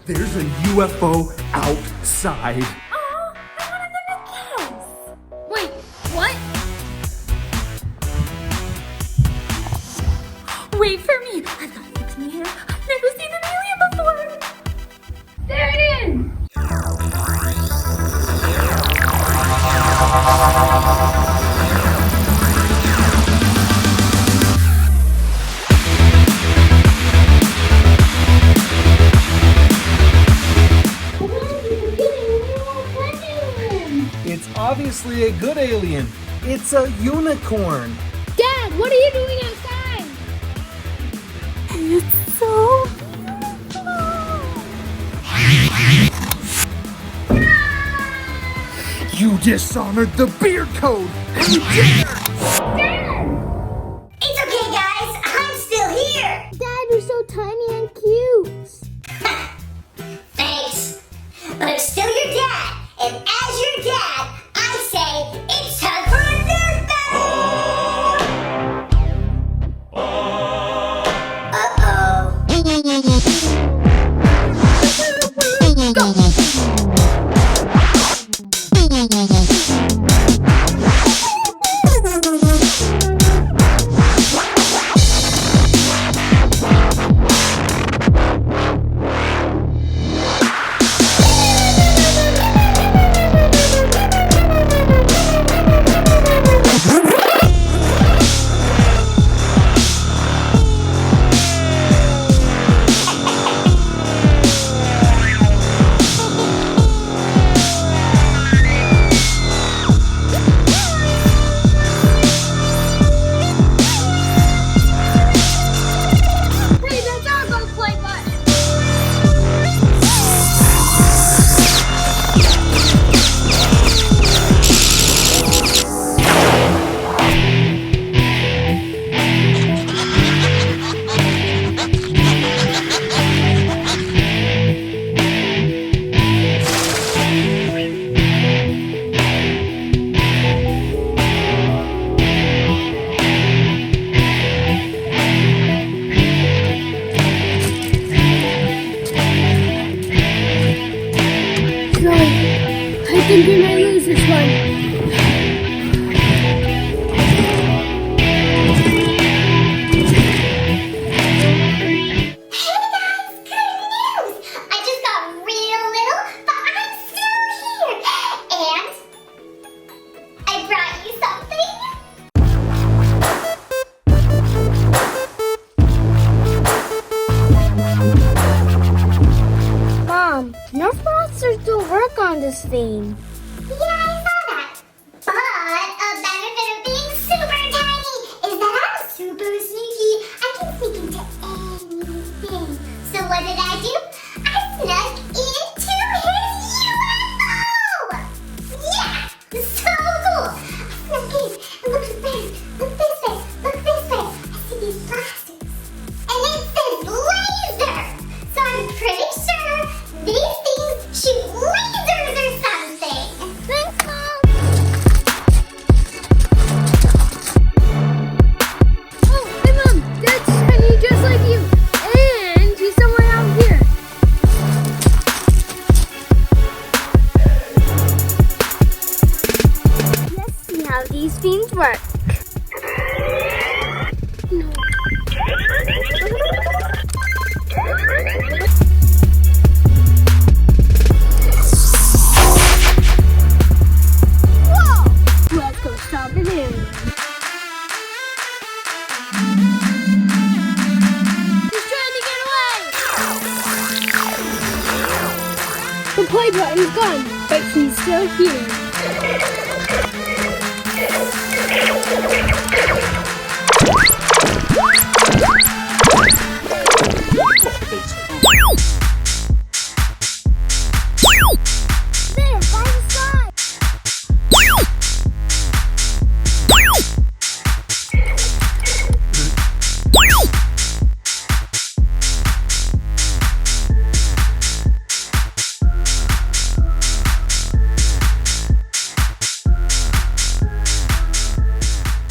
There's a UFO outside. Oh, I wanted them to guess. Wait, what? Wait for me. I've got to fix my hair. I've never seen an alien before. There it is. It's obviously a good alien. It's a unicorn. Dad, what are you doing outside? It's so You dishonored the beard code! How dare! It's okay, guys. I'm still here. Dad, you're so tiny and cute. Thanks. But I'm still your dad. And as your dad, I say it's time for a Nerf battle. Uh-oh. Hey, that's our go play button. I think we might lose this one. Hey guys, good news! I just got real little, but I'm still here. And I brought you something. Mom, Nerf monsters don't work on this thing. Yeah, I saw that. But a benefit of being super tiny is that I'm super sneaky. I can sneak into anything. So what did I do? I snuck into his UFO! Yeah! So cool! I snuck in and look this way, look this way. I see these blasters. And it says laser! So I'm pretty sure these things shoot lasers or something. Thanks, Mom. Oh, hey, Mom. That's shiny just like you. And he's somewhere out here. Let's see how these fiends work. No. Let's go stop the alien. He's trying to get away. The play button's gone, but he's still here. There, by the side.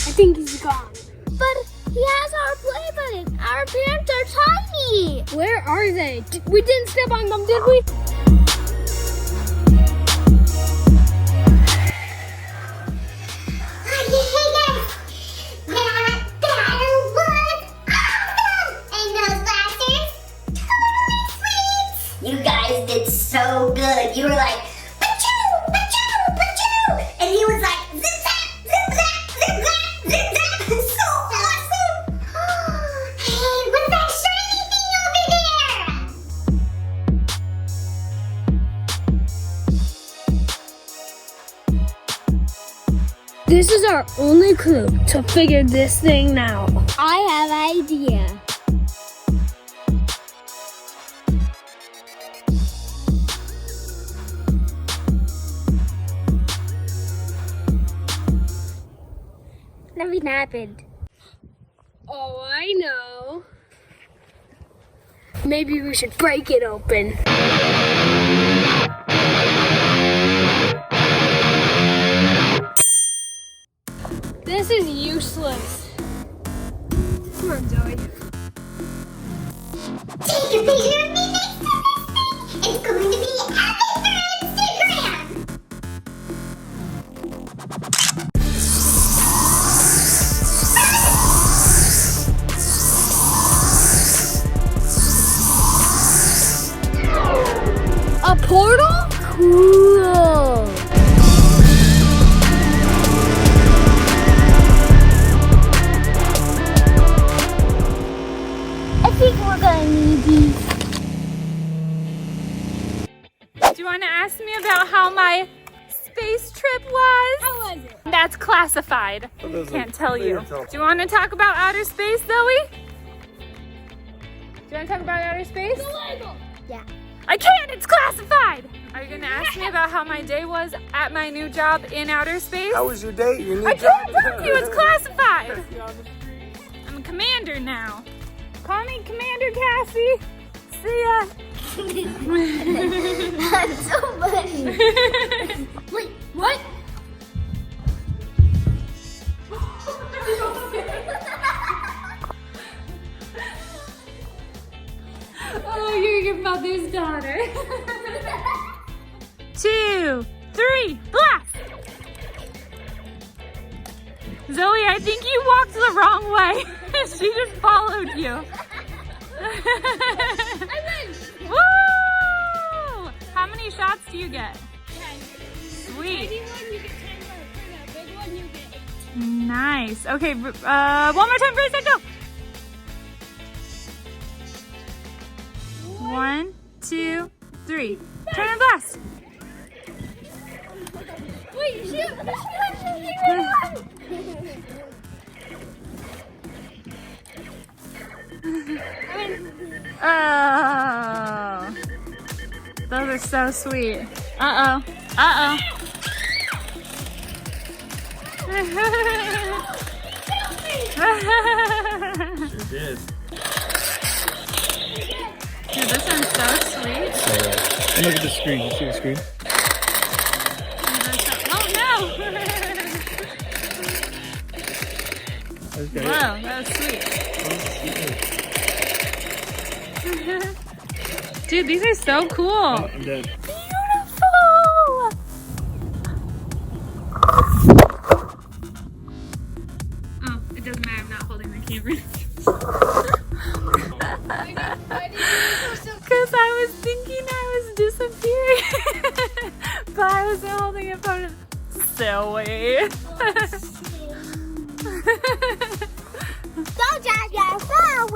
I think he's gone. pants are tiny. Where are they? We didn't step on them, did we? You guys did so good. You were like, pachoo, pachoo, pachoo. And he was like, zip zap, zip zap, zip zap, zip zap. So awesome. Hey, what's that shiny thing over there? This is our only clue to figure this thing out. I have an idea. Nothing happened. Oh, I know. Maybe we should break it open. This is useless. Come on, Zoe. Take a picture of me next to this thing. It's going to be epic for Instagram. A portal? Cool. I think we're gonna need these. Do you want to ask me about how my space trip was? How was it? That's classified. Can't tell you. Do you want to talk about outer space, Zoe? Do you want to talk about outer space? Yeah. I can't, it's classified! Are you gonna ask me about how my day was at my new job in outer space? How was your day? Your new I job? can't tell you, it's classified! I'm a commander now. Call me Commander Cassie. See ya. That's so funny. Wait, what? Oh, you're your mother's daughter. 2, 3, blast! Zoe, I think you walked the wrong way. She just followed you. Woo! How many shots do you get? 10. Sweet. Tiny one, you get 10 more. For the big one, you get 8. Nice. Okay, one more time, race and go. 1, 2, 3. Turn and blast. Wait, shoot! Oh, those are so sweet. Uh-oh. Uh-oh. You did. Dude, this one's so sweet. And look at the screen. You see the screen? Oh no! Okay. Wow, that was sweet. Dude, these are so cool. I'm dead. Beautiful! Oh, it doesn't matter. I'm not holding the camera. Because I was thinking I was disappearing. But I wasn't holding it for silly. Go, Jack, your phone,